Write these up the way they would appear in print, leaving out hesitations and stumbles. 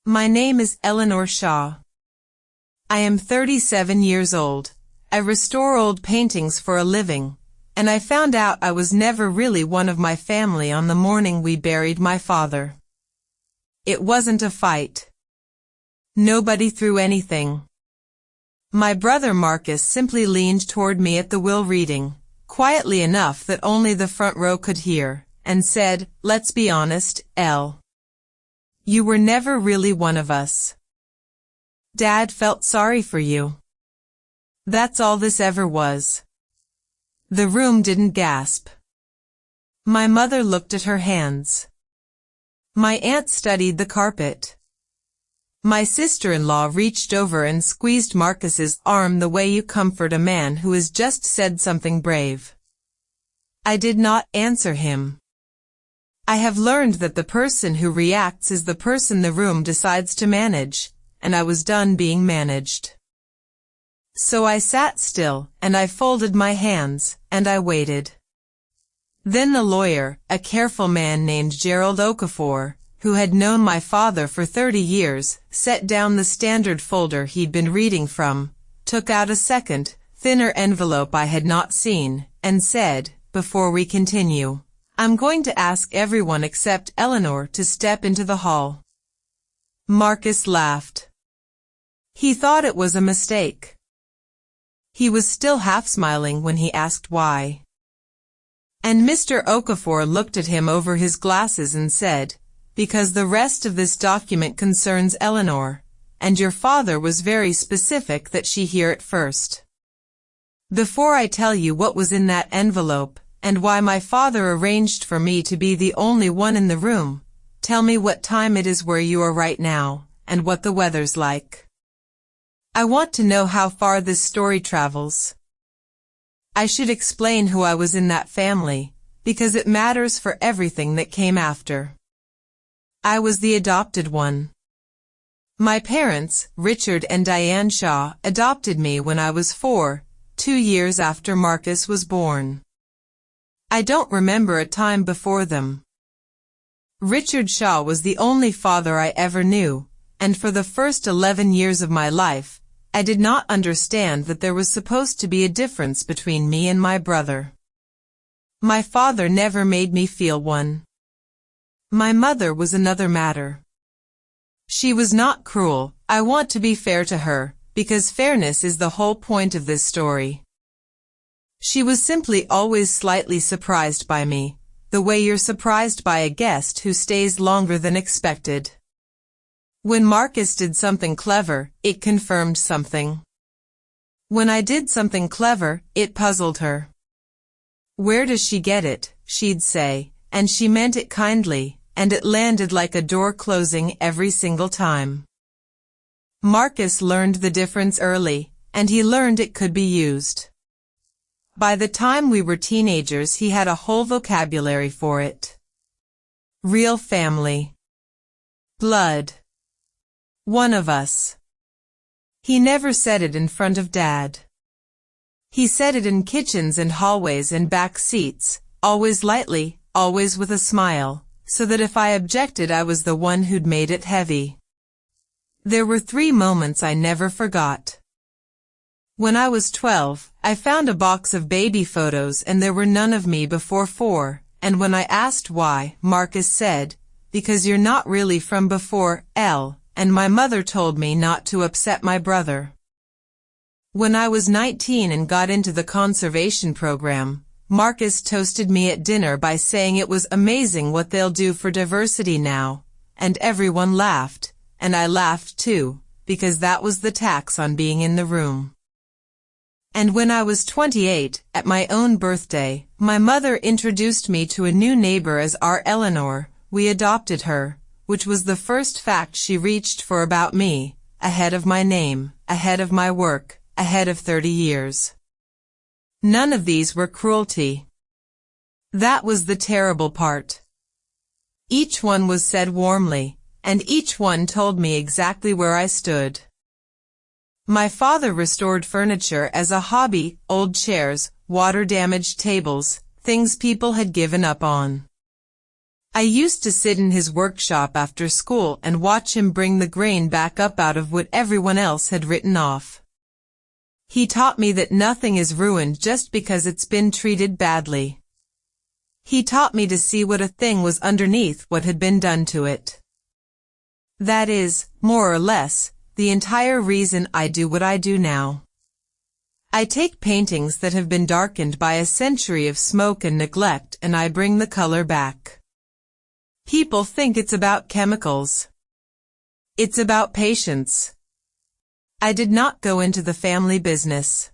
My name is Eleanor Shaw. I am 37 years old. I restore old paintings for a living, and I found out I was never really one of my family on the morning we buried my father. It wasn't a fight. Nobody threw anything. My brother Marcus simply leaned toward me at the will reading, quietly enough that only the front row could hear, and said, "Let's be honest, Elle. You were never really one of us. Dad felt sorry for you. That's all this ever was." The room didn't gasp. My mother looked at her hands. My aunt studied the carpet. My sister-in-law reached over and squeezed Marcus's arm the way you comfort a man who has just said something brave. I did not answer him. I have learned that the person who reacts is the person the room decides to manage, and I was done being managed. So I sat still, and I folded my hands, and I waited. Then the lawyer, a careful man named Gerald Okafor, who had known my father for 30 years, set down the standard folder he'd been reading from, took out a second, thinner envelope I had not seen, and said, "Before we continue, I'm going to ask everyone except Eleanor to step into the hall." Marcus laughed. He thought it was a mistake. He was still half smiling when he asked why. And Mr. Okafor looked at him over his glasses and said, "Because the rest of this document concerns Eleanor, and your father was very specific that she hear it first. Before I tell you what was in that envelope, and why my father arranged for me to be the only one in the room, tell me what time it is where you are right now, and what the weather's like. I want to know how far this story travels. I should explain who I was in that family, because it matters for everything that came after. I was the adopted one. My parents, Richard and Diane Shaw, adopted me when I was 4, 2 years after Marcus was born. I don't remember a time before them. Richard Shaw was the only father I ever knew, and for the first 11 years of my life, I did not understand that there was supposed to be a difference between me and my brother. My father never made me feel one. My mother was another matter. She was not cruel. I want to be fair to her, because fairness is the whole point of this story. She was simply always slightly surprised by me, the way you're surprised by a guest who stays longer than expected. When Marcus did something clever, it confirmed something. When I did something clever, it puzzled her. "Where does she get it?" she'd say, and she meant it kindly, and it landed like a door closing every single time. Marcus learned the difference early, and he learned it could be used. By the time we were teenagers, he had a whole vocabulary for it. Real family. Blood. One of us. He never said it in front of Dad. He said it in kitchens and hallways and back seats, always lightly, always with a smile, so that if I objected I was the one who'd made it heavy. There were 3 moments I never forgot. When I was 12, I found a box of baby photos and there were none of me before 4, and when I asked why, Marcus said, "Because you're not really from before, Elle," and my mother told me not to upset my brother. When I was 19 and got into the conservation program, Marcus toasted me at dinner by saying it was amazing what they'll do for diversity now, and everyone laughed, and I laughed too, because that was the tax on being in the room. And when I was 28, at my own birthday, my mother introduced me to a new neighbor as our Eleanor. We adopted her, which was the first fact she reached for about me, ahead of my name, ahead of my work, ahead of 30 years. None of these were cruelty. That was the terrible part. Each one was said warmly, and each one told me exactly where I stood. My father restored furniture as a hobby, old chairs, water-damaged tables, things people had given up on. I used to sit in his workshop after school and watch him bring the grain back up out of what everyone else had written off. He taught me that nothing is ruined just because it's been treated badly. He taught me to see what a thing was underneath what had been done to it. That is, more or less, the entire reason I do what I do now. I take paintings that have been darkened by a century of smoke and neglect and I bring the color back. People think it's about chemicals. It's about patience. I did not go into the family business.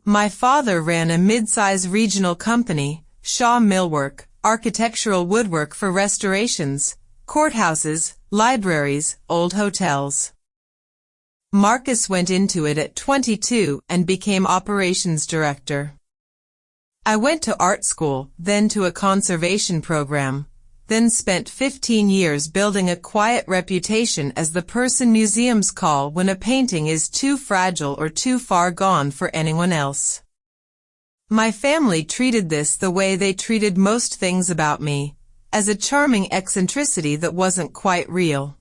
My father ran a mid-size regional company, Shaw Millwork, architectural woodwork for restorations, courthouses, libraries, old hotels. Marcus went into it at 22 and became operations director. I went to art school, then to a conservation program, then spent 15 years building a quiet reputation as the person museums call when a painting is too fragile or too far gone for anyone else. My family treated this the way they treated most things about me, as a charming eccentricity that wasn't quite real.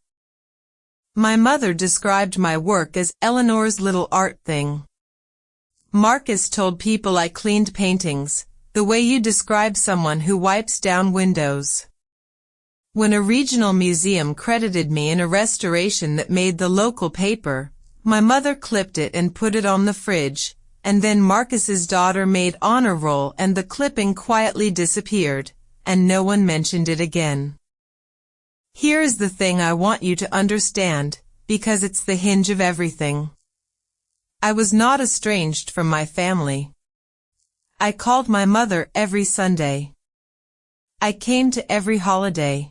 My mother described my work as Eleanor's little art thing. Marcus told people I cleaned paintings, the way you describe someone who wipes down windows. When a regional museum credited me in a restoration that made the local paper, my mother clipped it and put it on the fridge, and then Marcus's daughter made honor roll and the clipping quietly disappeared, and no one mentioned it again. Here is the thing I want you to understand, because it's the hinge of everything. I was not estranged from my family. I called my mother every Sunday. I came to every holiday.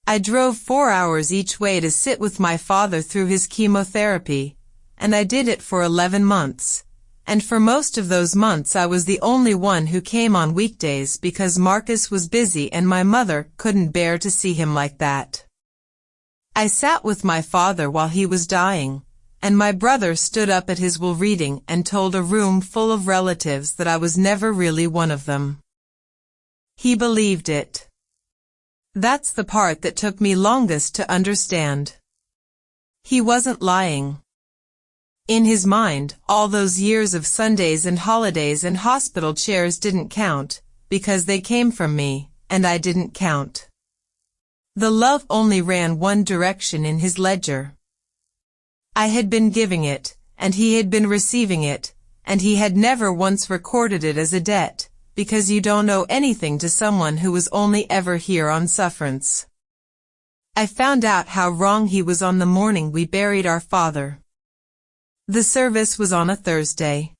I drove 4 hours each way to sit with my father through his chemotherapy, and I did it for 11 months. And for most of those months I was the only one who came on weekdays because Marcus was busy and my mother couldn't bear to see him like that. I sat with my father while he was dying, and my brother stood up at his will reading and told a room full of relatives that I was never really one of them. He believed it. That's the part that took me longest to understand. He wasn't lying. In his mind, all those years of Sundays and holidays and hospital chairs didn't count, because they came from me, and I didn't count. The love only ran one direction in his ledger. I had been giving it, and he had been receiving it, and he had never once recorded it as a debt, because you don't owe anything to someone who was only ever here on sufferance. I found out how wrong he was on the morning we buried our father. The service was on a Thursday.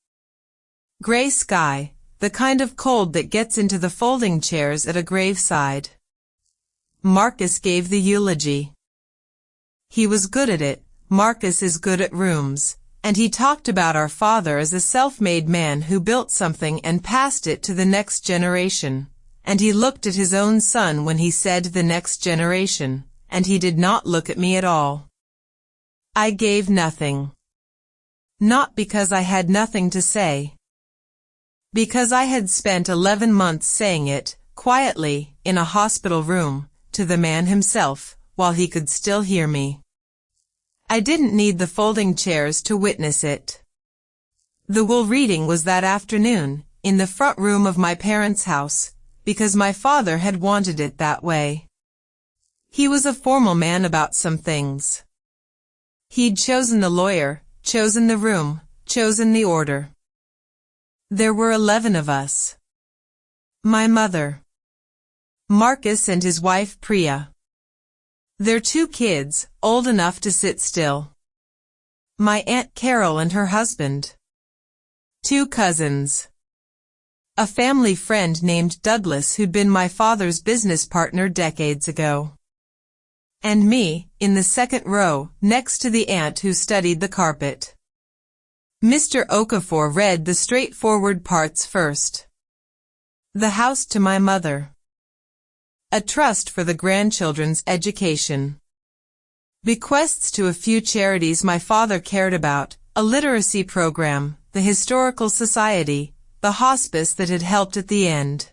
Gray sky, the kind of cold that gets into the folding chairs at a graveside. Marcus gave the eulogy. He was good at it. Marcus is good at rooms, and he talked about our father as a self-made man who built something and passed it to the next generation, and he looked at his own son when he said the next generation, and he did not look at me at all. I gave nothing. Not because I had nothing to say. Because I had spent 11 months saying it, quietly, in a hospital room, to the man himself, while he could still hear me. I didn't need the folding chairs to witness it. The will reading was that afternoon, in the front room of my parents' house, because my father had wanted it that way. He was a formal man about some things. He'd chosen the lawyer, chosen the room, chosen the order. There were 11 of us. My mother. Marcus and his wife Priya. Their 2 kids, old enough to sit still. My Aunt Carol and her husband. 2 cousins. A family friend named Douglas who'd been my father's business partner decades ago. And me, in the second row, next to the aunt who studied the carpet. Mr. Okafor read the straightforward parts first. The house to my mother. A trust for the grandchildren's education. Bequests to a few charities my father cared about, a literacy program, the historical society, the hospice that had helped at the end.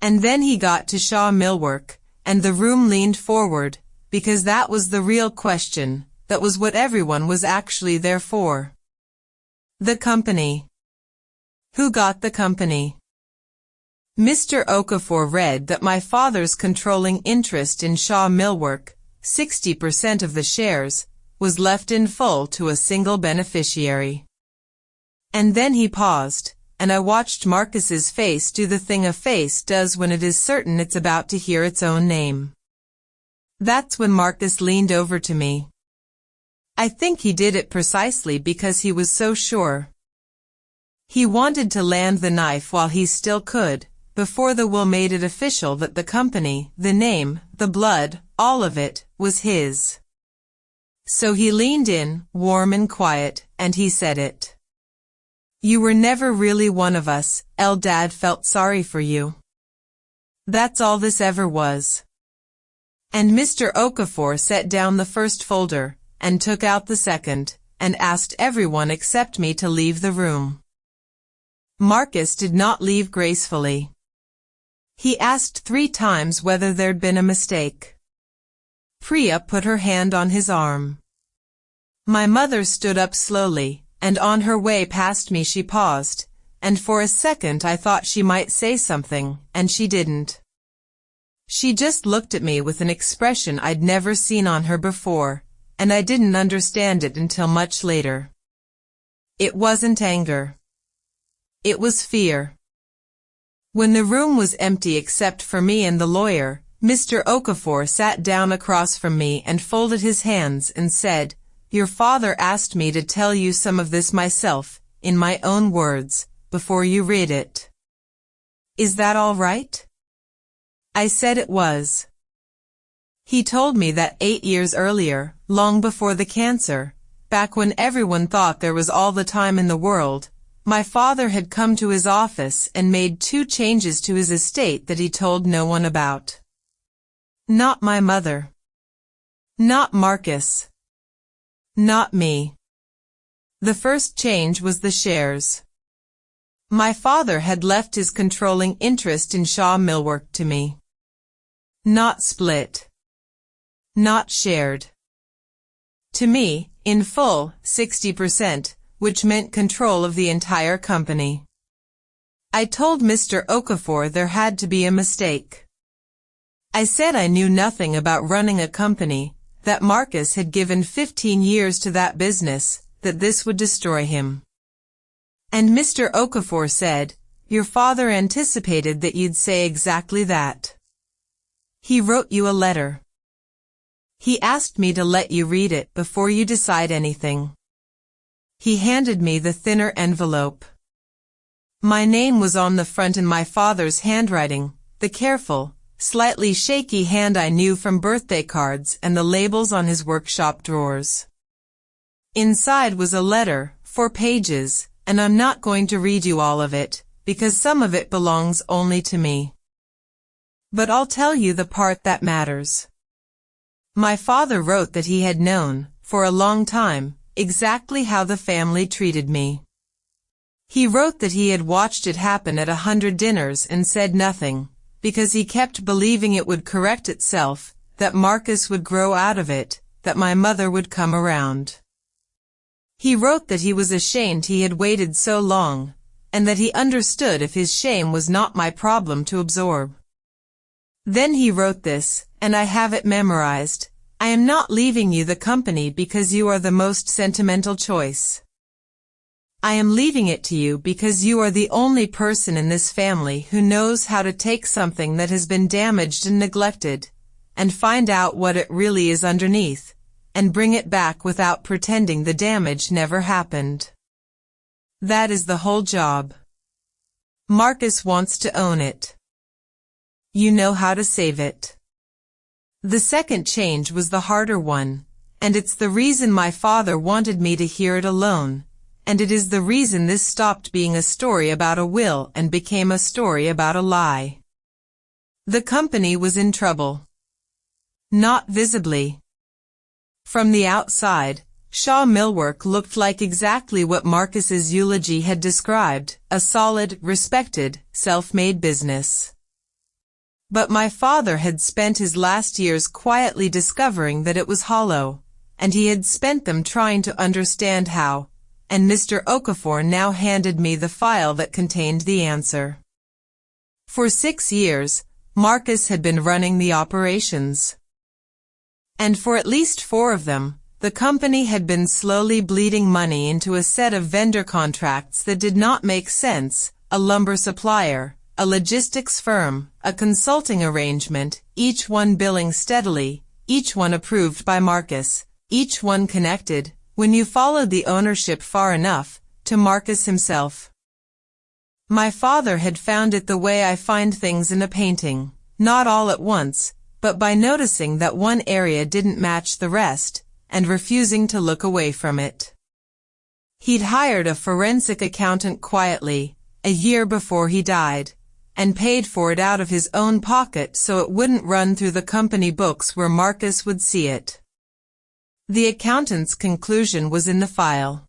And then he got to Shaw Millwork, and the room leaned forward, because that was the real question, that was what everyone was actually there for. The company. Who got the company? Mr. Okafor read that my father's controlling interest in Shaw Millwork, 60% of the shares, was left in full to a single beneficiary. And then he paused, and I watched Marcus's face do the thing a face does when it is certain it's about to hear its own name. That's when Marcus leaned over to me. I think he did it precisely because he was so sure. He wanted to land the knife while he still could, before the will made it official that the company, the name, the blood, all of it, was his. So he leaned in, warm and quiet, and he said it. You were never really one of us, Dad felt sorry for you. That's all this ever was. And Mr. Okafor set down the first folder, and took out the second, and asked everyone except me to leave the room. Marcus did not leave gracefully. He asked 3 times whether there'd been a mistake. Priya put her hand on his arm. My mother stood up slowly, and on her way past me she paused, and for a second I thought she might say something, and she didn't. She just looked at me with an expression I'd never seen on her before, and I didn't understand it until much later. It wasn't anger. It was fear. When the room was empty except for me and the lawyer, Mr. Okafor sat down across from me and folded his hands and said, Your father asked me to tell you some of this myself, in my own words, before you read it. Is that all right? I said it was. He told me that 8 years earlier, long before the cancer, back when everyone thought there was all the time in the world, my father had come to his office and made 2 changes to his estate that he told no one about. Not my mother. Not Marcus. Not me. The first change was the shares. My father had left his controlling interest in Shaw Millwork to me. Not split. Not shared. To me, in full, 60%, which meant control of the entire company. I told Mr. Okafor there had to be a mistake. I said I knew nothing about running a company, that Marcus had given 15 years to that business, that this would destroy him. And Mr. Okafor said, Your father anticipated that you'd say exactly that. He wrote you a letter. He asked me to let you read it before you decide anything. He handed me the thinner envelope. My name was on the front in my father's handwriting, the careful, slightly shaky hand I knew from birthday cards and the labels on his workshop drawers. Inside was a letter, 4 pages, and I'm not going to read you all of it, because some of it belongs only to me. But I'll tell you the part that matters. My father wrote that he had known, for a long time, exactly how the family treated me. He wrote that he had watched it happen at 100 dinners and said nothing, because he kept believing it would correct itself, that Marcus would grow out of it, that my mother would come around. He wrote that he was ashamed he had waited so long, and that he understood if his shame was not my problem to absorb. Then he wrote this, and I have it memorized. I am not leaving you the company because you are the most sentimental choice. I am leaving it to you because you are the only person in this family who knows how to take something that has been damaged and neglected, and find out what it really is underneath, and bring it back without pretending the damage never happened. That is the whole job. Marcus wants to own it. You know how to save it. The second change was the harder one, and it's the reason my father wanted me to hear it alone, and it is the reason this stopped being a story about a will and became a story about a lie. The company was in trouble. Not visibly. From the outside, Shaw Millwork looked like exactly what Marcus's eulogy had described, a solid, respected, self-made business. But my father had spent his last years quietly discovering that it was hollow, and he had spent them trying to understand how, and Mr. Okafor now handed me the file that contained the answer. For 6 years, Marcus had been running the operations. And for at least 4 of them, the company had been slowly bleeding money into a set of vendor contracts that did not make sense: a lumber supplier, a logistics firm, a consulting arrangement, each one billing steadily, each one approved by Marcus, each one connected, when you followed the ownership far enough, to Marcus himself. My father had found it the way I find things in a painting, not all at once, but by noticing that one area didn't match the rest, and refusing to look away from it. He'd hired a forensic accountant quietly, a year before he died, and paid for it out of his own pocket so it wouldn't run through the company books where Marcus would see it. The accountant's conclusion was in the file.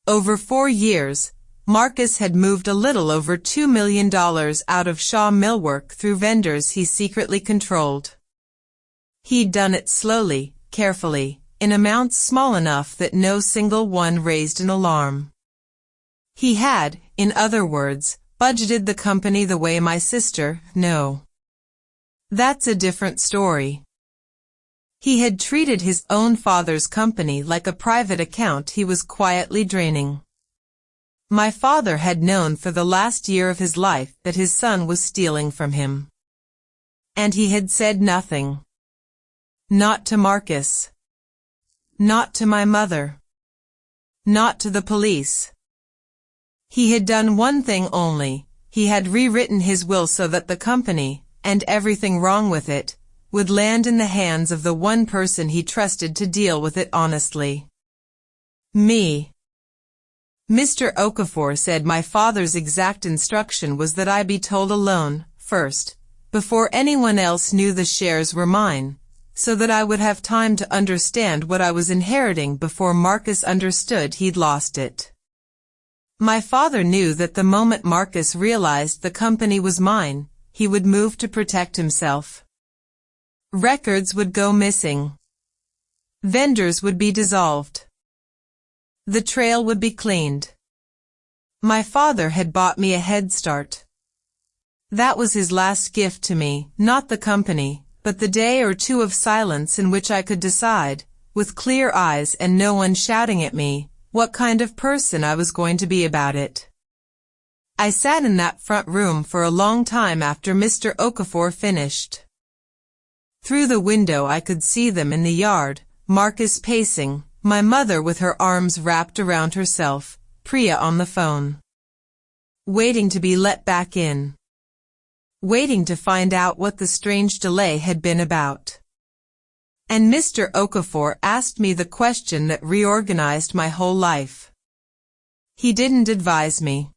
Over 4 years, Marcus had moved a little over $2 million out of Shaw Millwork through vendors he secretly controlled. He'd done it slowly, carefully, in amounts small enough that no single one raised an alarm. He had, in other words, budgeted the company the way my sister. No. That's a different story. He had treated his own father's company like a private account he was quietly draining. My father had known for the last year of his life that his son was stealing from him. And he had said nothing. Not to Marcus. Not to my mother. Not to the police. He had done one thing only: he had rewritten his will so that the company, and everything wrong with it, would land in the hands of the one person he trusted to deal with it honestly. Me. Mr. Okafor said my father's exact instruction was that I be told alone, first, before anyone else knew the shares were mine, so that I would have time to understand what I was inheriting before Marcus understood he'd lost it. My father knew that the moment Marcus realized the company was mine, he would move to protect himself. Records would go missing. Vendors would be dissolved. The trail would be cleaned. My father had bought me a head start. That was his last gift to me, not the company, but the day or two of silence in which I could decide, with clear eyes and no one shouting at me, what kind of person I was going to be about it. I sat in that front room for a long time after Mr. Okafor finished. Through the window I could see them in the yard, Marcus pacing, my mother with her arms wrapped around herself, Priya on the phone. Waiting to be let back in. Waiting to find out what the strange delay had been about. And Mr. Okafor asked me the question that reorganized my whole life. He didn't advise me.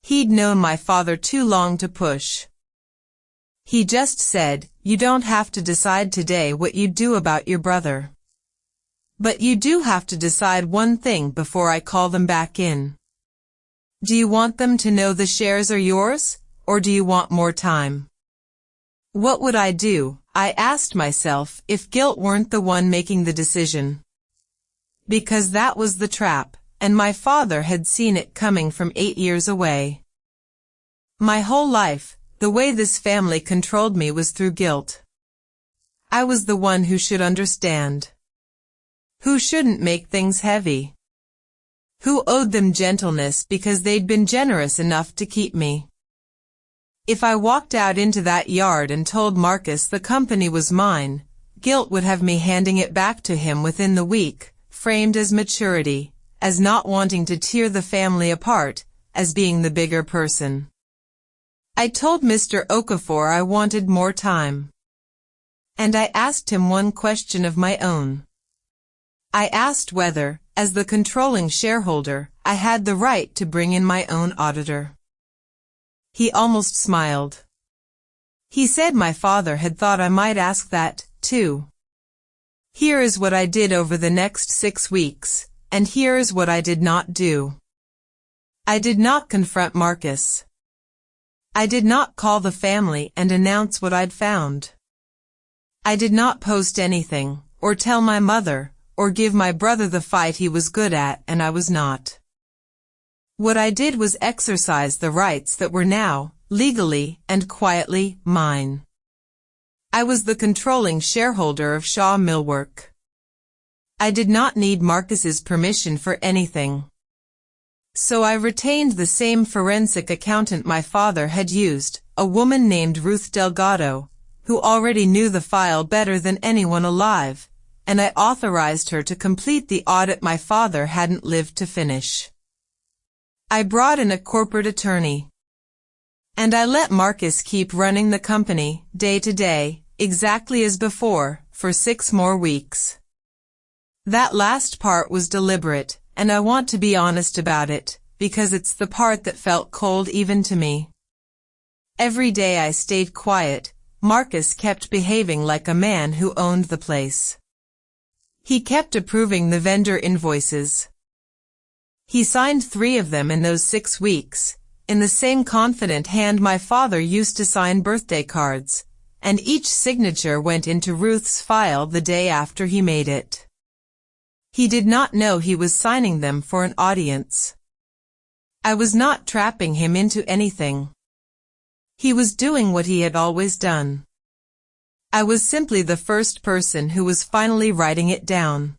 He'd known my father too long to push. He just said, "You don't have to decide today what you do about your brother. But you do have to decide one thing before I call them back in. Do you want them to know the shares are yours, or do you want more time?" What would I do, I asked myself, if guilt weren't the one making the decision? Because that was the trap, and my father had seen it coming from 8 years away. My whole life, the way this family controlled me was through guilt. I was the one who should understand. Who shouldn't make things heavy. Who owed them gentleness because they'd been generous enough to keep me. If I walked out into that yard and told Marcus the company was mine, guilt would have me handing it back to him within the week, framed as maturity, as not wanting to tear the family apart, as being the bigger person. I told Mr. Okafor I wanted more time. And I asked him one question of my own. I asked whether, as the controlling shareholder, I had the right to bring in my own auditor. He almost smiled. He said my father had thought I might ask that, too. Here is what I did over the next 6 weeks, and here is what I did not do. I did not confront Marcus. I did not call the family and announce what I'd found. I did not post anything, or tell my mother, or give my brother the fight he was good at and I was not. What I did was exercise the rights that were now, legally and quietly, mine. I was the controlling shareholder of Shaw Millwork. I did not need Marcus's permission for anything. So I retained the same forensic accountant my father had used, a woman named Ruth Delgado, who already knew the file better than anyone alive, and I authorized her to complete the audit my father hadn't lived to finish. I brought in a corporate attorney. And I let Marcus keep running the company, day to day, exactly as before, for 6 more weeks. That last part was deliberate, and I want to be honest about it, because it's the part that felt cold even to me. Every day I stayed quiet, Marcus kept behaving like a man who owned the place. He kept approving the vendor invoices. He signed 3 of them in those 6 weeks, in the same confident hand my father used to sign birthday cards, and each signature went into Ruth's file the day after he made it. He did not know he was signing them for an audience. I was not trapping him into anything. He was doing what he had always done. I was simply the first person who was finally writing it down.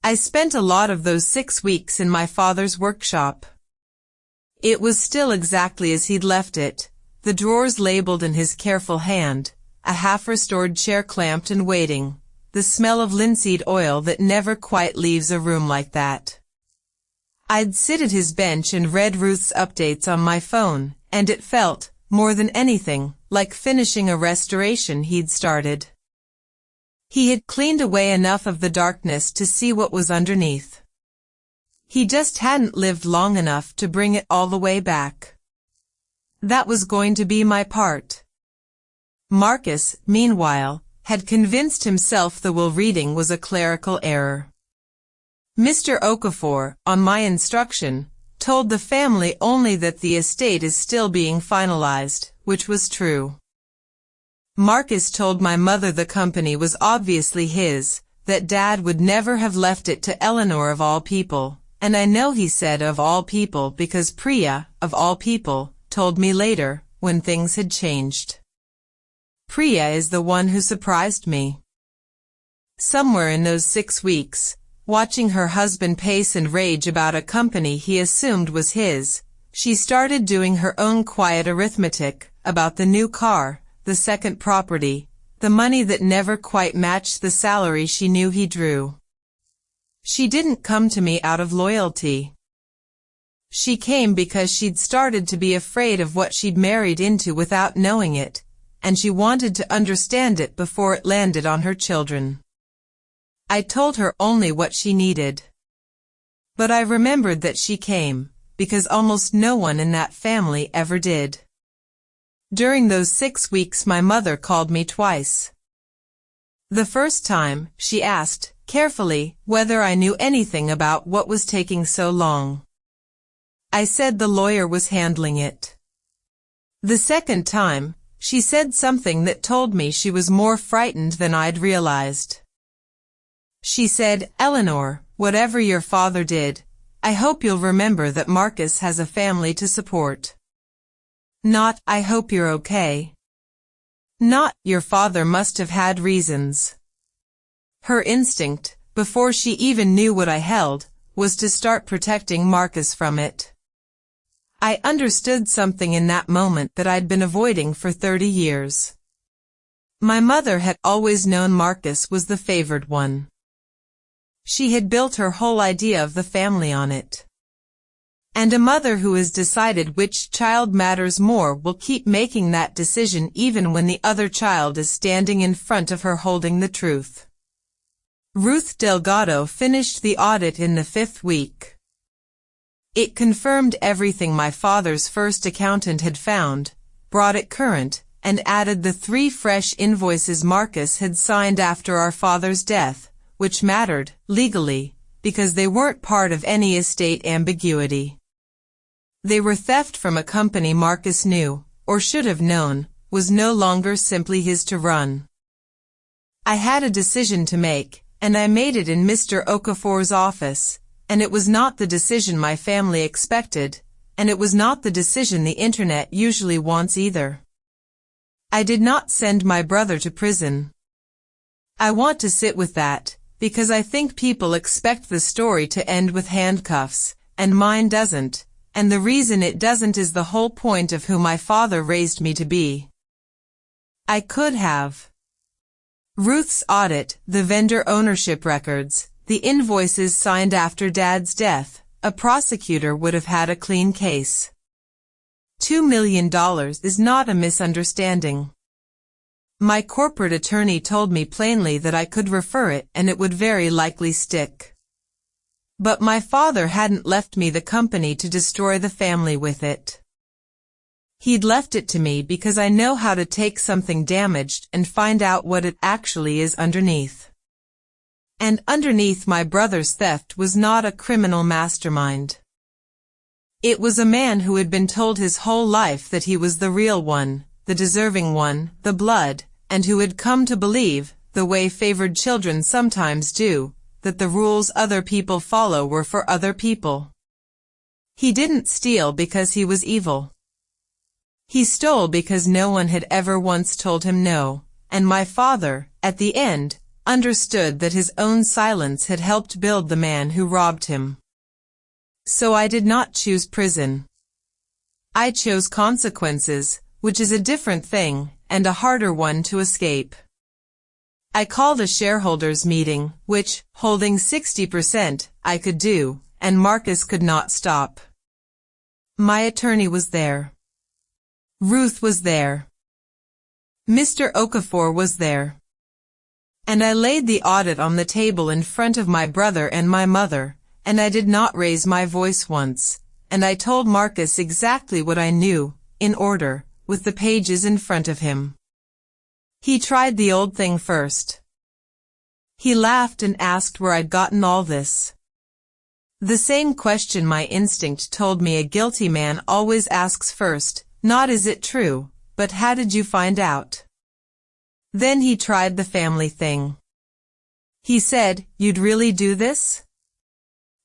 I spent a lot of those 6 weeks in my father's workshop. It was still exactly as he'd left it, the drawers labeled in his careful hand, a half-restored chair clamped and waiting, the smell of linseed oil that never quite leaves a room like that. I'd sit at his bench and read Ruth's updates on my phone, and it felt, more than anything, like finishing a restoration he'd started. He had cleaned away enough of the darkness to see what was underneath. He just hadn't lived long enough to bring it all the way back. That was going to be my part. Marcus, meanwhile, had convinced himself the will reading was a clerical error. Mr. Okafor, on my instruction, told the family only that the estate is still being finalized, which was true. Marcus told my mother the company was obviously his, that Dad would never have left it to Eleanor of all people, and I know he said of all people because Priya, of all people, told me later, when things had changed. Priya is the one who surprised me. Somewhere in those 6 weeks, watching her husband pace and rage about a company he assumed was his, she started doing her own quiet arithmetic about the new car, the second property, the money that never quite matched the salary she knew he drew. She didn't come to me out of loyalty. She came because she'd started to be afraid of what she'd married into without knowing it, and she wanted to understand it before it landed on her children. I told her only what she needed. But I remembered that she came, because almost no one in that family ever did. During those 6 weeks my mother called me twice. The first time, she asked, carefully, whether I knew anything about what was taking so long. I said the lawyer was handling it. The second time, she said something that told me she was more frightened than I'd realized. She said, Eleanor, whatever your father did, I hope you'll remember that Marcus has a family to support. Not, I hope you're okay. Not, your father must have had reasons. Her instinct, before she even knew what I held, was to start protecting Marcus from it. I understood something in that moment that I'd been avoiding for 30 years. My mother had always known Marcus was the favored one. She had built her whole idea of the family on it. And a mother who has decided which child matters more will keep making that decision even when the other child is standing in front of her holding the truth. Ruth Delgado finished the audit in the 5th week. It confirmed everything my father's first accountant had found, brought it current, and added the 3 fresh invoices Marcus had signed after our father's death, which mattered, legally, because they weren't part of any estate ambiguity. They were theft from a company Marcus knew, or should have known, was no longer simply his to run. I had a decision to make, and I made it in Mr. Okafor's office, and it was not the decision my family expected, and it was not the decision the internet usually wants either. I did not send my brother to prison. I want to sit with that, because I think people expect the story to end with handcuffs, and mine doesn't, and the reason it doesn't is the whole point of who my father raised me to be. I could have. Ruth's audit, the vendor ownership records, the invoices signed after Dad's death, a prosecutor would have had a clean case. $2 million is not a misunderstanding. My corporate attorney told me plainly that I could refer it and it would very likely stick. But my father hadn't left me the company to destroy the family with it. He'd left it to me because I know how to take something damaged and find out what it actually is underneath. And underneath my brother's theft was not a criminal mastermind. It was a man who had been told his whole life that he was the real one, the deserving one, the blood, and who had come to believe, the way favored children sometimes do, that the rules other people follow were for other people. He didn't steal because he was evil. He stole because no one had ever once told him no, and my father, at the end, understood that his own silence had helped build the man who robbed him. So I did not choose prison. I chose consequences, which is a different thing, and a harder one to escape. I called a shareholders' meeting, which, holding 60%, I could do, and Marcus could not stop. My attorney was there. Ruth was there. Mr. Okafor was there. And I laid the audit on the table in front of my brother and my mother, and I did not raise my voice once, and I told Marcus exactly what I knew, in order, with the pages in front of him. He tried the old thing first. He laughed and asked where I'd gotten all this. The same question my instinct told me a guilty man always asks first, not is it true, but how did you find out? Then he tried the family thing. He said, you'd really do this?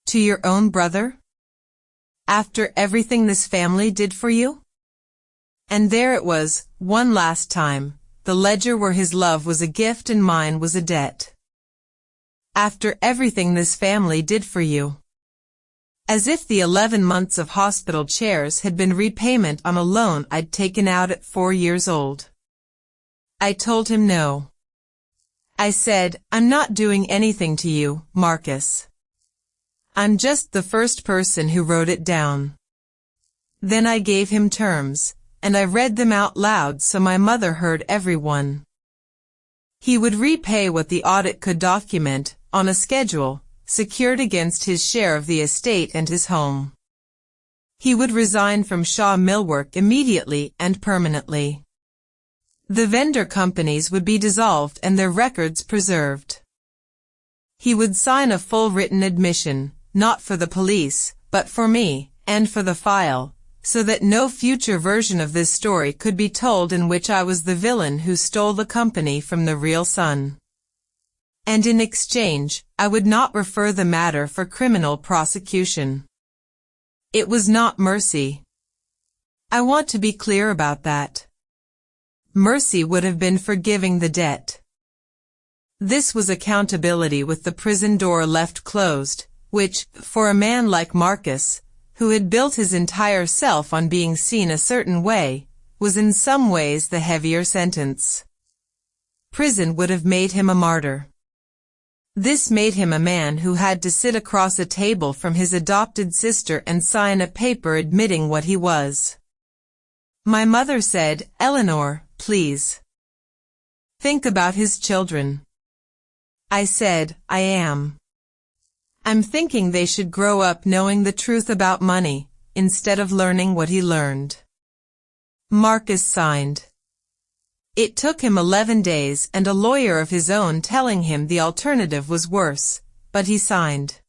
To your own brother? After everything this family did for you? And there it was, one last time, the ledger where his love was a gift and mine was a debt. After everything this family did for you. As if the 11 months of hospital chairs had been repayment on a loan I'd taken out at 4 years old. I told him no. I said, I'm not doing anything to you, Marcus. I'm just the first person who wrote it down. Then I gave him terms, and I read them out loud so my mother heard every one. He would repay what the audit could document, on a schedule, secured against his share of the estate and his home. He would resign from Shaw Millwork immediately and permanently. The vendor companies would be dissolved and their records preserved. He would sign a full written admission, not for the police, but for me, and for the file, so that no future version of this story could be told in which I was the villain who stole the company from the real son. And in exchange, I would not refer the matter for criminal prosecution. It was not mercy. I want to be clear about that. Mercy would have been forgiving the debt. This was accountability with the prison door left closed, which, for a man like Marcus, who had built his entire self on being seen a certain way, was in some ways the heavier sentence. Prison would have made him a martyr. This made him a man who had to sit across a table from his adopted sister and sign a paper admitting what he was. My mother said, Eleanor, please. Think about his children. I said, I am. I'm thinking they should grow up knowing the truth about money, instead of learning what he learned. Marcus signed. It took him 11 days and a lawyer of his own telling him the alternative was worse, but he signed.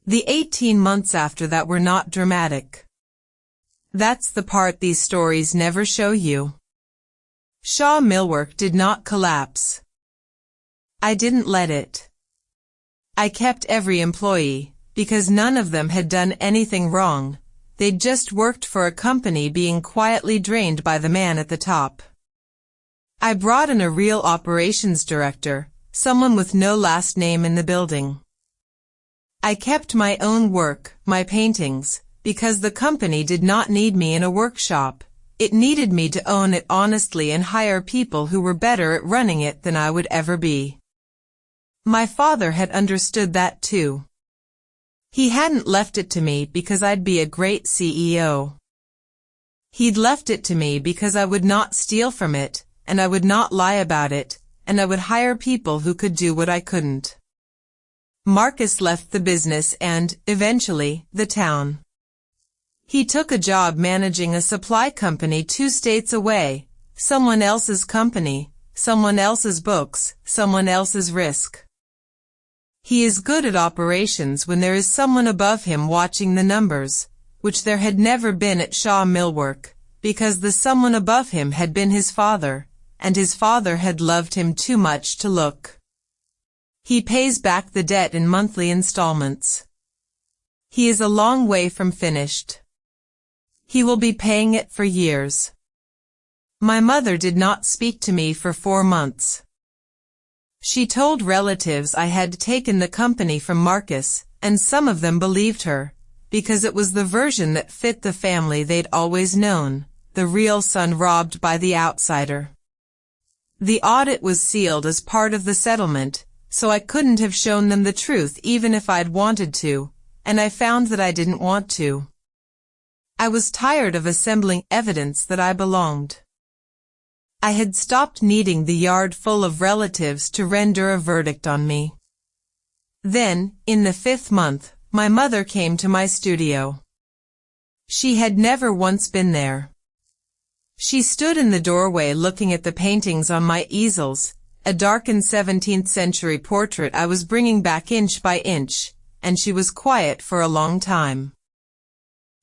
The 18 months after that were not dramatic. That's the part these stories never show you. Shaw Millwork did not collapse. I didn't let it. I kept every employee, because none of them had done anything wrong. They'd just worked for a company being quietly drained by the man at the top. I brought in a real operations director, someone with no last name in the building. I kept my own work, my paintings, because the company did not need me in a workshop. It needed me to own it honestly and hire people who were better at running it than I would ever be. My father had understood that too. He hadn't left it to me because I'd be a great CEO. He'd left it to me because I would not steal from it, and I would not lie about it, and I would hire people who could do what I couldn't. Marcus left the business and, eventually, the town. He took a job managing a supply company 2 states away, someone else's company, someone else's books, someone else's risk. He is good at operations when there is someone above him watching the numbers, which there had never been at Shaw Millwork, because the someone above him had been his father, and his father had loved him too much to look. He pays back the debt in monthly installments. He is a long way from finished. He will be paying it for years. My mother did not speak to me for 4 months. She told relatives I had taken the company from Marcus, and some of them believed her, because it was the version that fit the family they'd always known, the real son robbed by the outsider. The audit was sealed as part of the settlement, so I couldn't have shown them the truth even if I'd wanted to, and I found that I didn't want to. I was tired of assembling evidence that I belonged. I had stopped needing the yard full of relatives to render a verdict on me. Then, in the 5th month, my mother came to my studio. She had never once been there. She stood in the doorway looking at the paintings on my easels, a darkened 17th century portrait I was bringing back inch by inch, and she was quiet for a long time.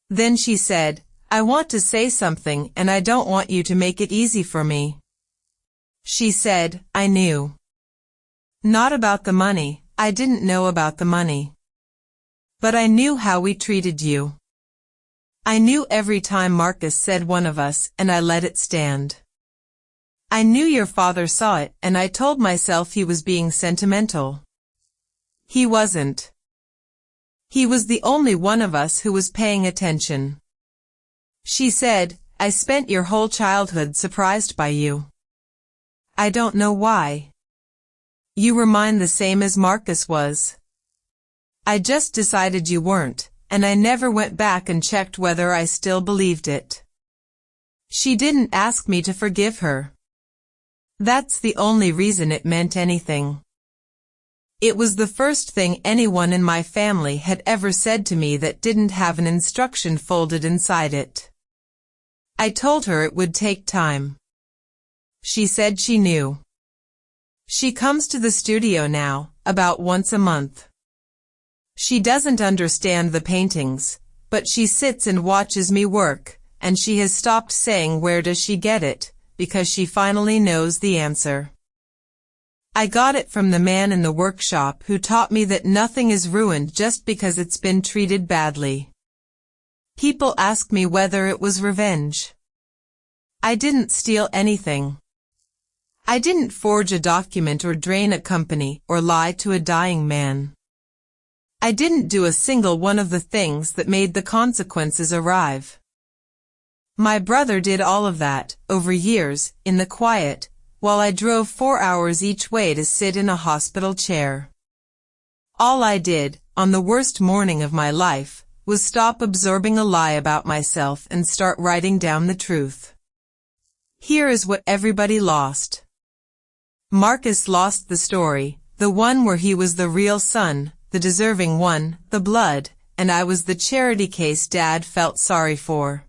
Then she said, "I want to say something and I don't want you to make it easy for me." She said, "I knew." Not about the money, I didn't know about the money. But I knew how we treated you. I knew every time Marcus said one of us, and I let it stand. I knew your father saw it, and I told myself he was being sentimental. He wasn't. He was the only one of us who was paying attention. She said, "I spent your whole childhood surprised by you. I don't know why. You were mine the same as Marcus was. I just decided you weren't, and I never went back and checked whether I still believed it." She didn't ask me to forgive her. That's the only reason it meant anything. It was the first thing anyone in my family had ever said to me that didn't have an instruction folded inside it. I told her it would take time. She said she knew. She comes to the studio now, about once a month. She doesn't understand the paintings, but she sits and watches me work, and she has stopped saying where does she get it, because she finally knows the answer. I got it from the man in the workshop who taught me that nothing is ruined just because it's been treated badly. People ask me whether it was revenge. I didn't steal anything. I didn't forge a document or drain a company or lie to a dying man. I didn't do a single one of the things that made the consequences arrive. My brother did all of that, over years, in the quiet, while I drove 4 hours each way to sit in a hospital chair. All I did, on the worst morning of my life, was stop absorbing a lie about myself and start writing down the truth. Here is what everybody lost. Marcus lost the story, the one where he was the real son, the deserving one, the blood, and I was the charity case Dad felt sorry for.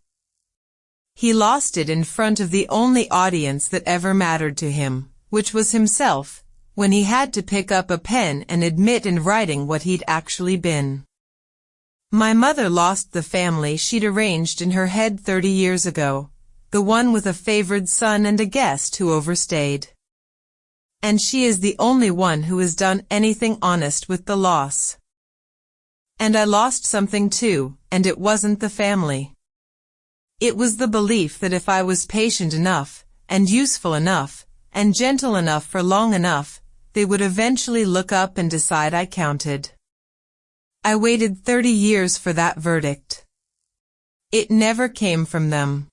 He lost it in front of the only audience that ever mattered to him, which was himself, when he had to pick up a pen and admit in writing what he'd actually been. My mother lost the family she'd arranged in her head 30 years ago, the one with a favored son and a guest who overstayed. And she is the only one who has done anything honest with the loss. And I lost something too, and it wasn't the family. It was the belief that if I was patient enough, and useful enough, and gentle enough for long enough, they would eventually look up and decide I counted. I waited 30 years for that verdict. It never came from them.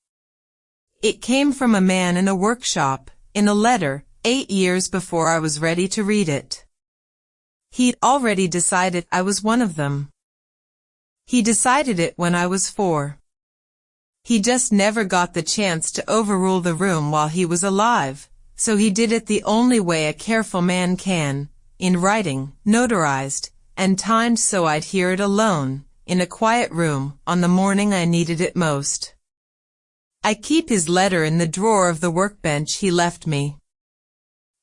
It came from a man in a workshop, in a letter, 8 years before I was ready to read it. He'd already decided I was one of them. He decided it when I was 4. He just never got the chance to overrule the room while he was alive, so he did it the only way a careful man can, in writing, notarized, and timed so I'd hear it alone, in a quiet room, on the morning I needed it most. I keep his letter in the drawer of the workbench he left me.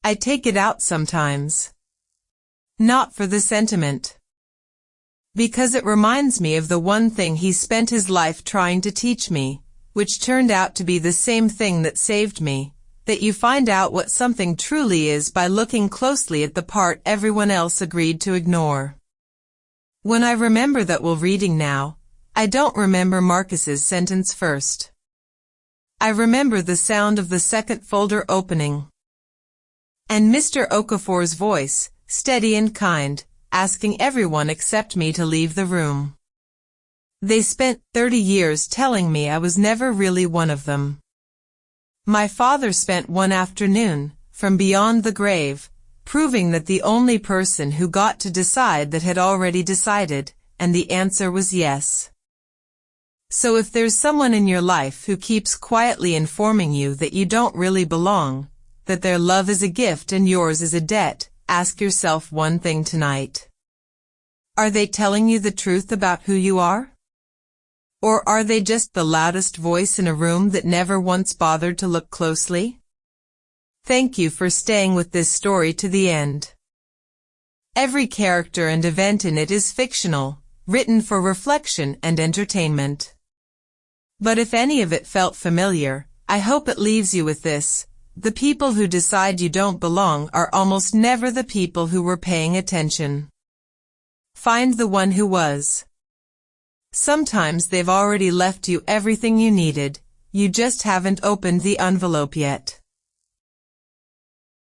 I take it out sometimes. Not for the sentiment. Because it reminds me of the one thing he spent his life trying to teach me, which turned out to be the same thing that saved me, that you find out what something truly is by looking closely at the part everyone else agreed to ignore. When I remember that while reading now, I don't remember Marcus's sentence first. I remember the sound of the second folder opening. And Mr. Okafor's voice, steady and kind, asking everyone except me to leave the room. They spent 30 years telling me I was never really one of them. My father spent one afternoon, from beyond the grave, proving that the only person who got to decide that had already decided, and the answer was yes. So if there's someone in your life who keeps quietly informing you that you don't really belong, that their love is a gift and yours is a debt, ask yourself one thing tonight. Are they telling you the truth about who you are? Or are they just the loudest voice in a room that never once bothered to look closely? Thank you for staying with this story to the end. Every character and event in it is fictional, written for reflection and entertainment. But if any of it felt familiar, I hope it leaves you with this. The people who decide you don't belong are almost never the people who were paying attention. Find the one who was. Sometimes they've already left you everything you needed, you just haven't opened the envelope yet.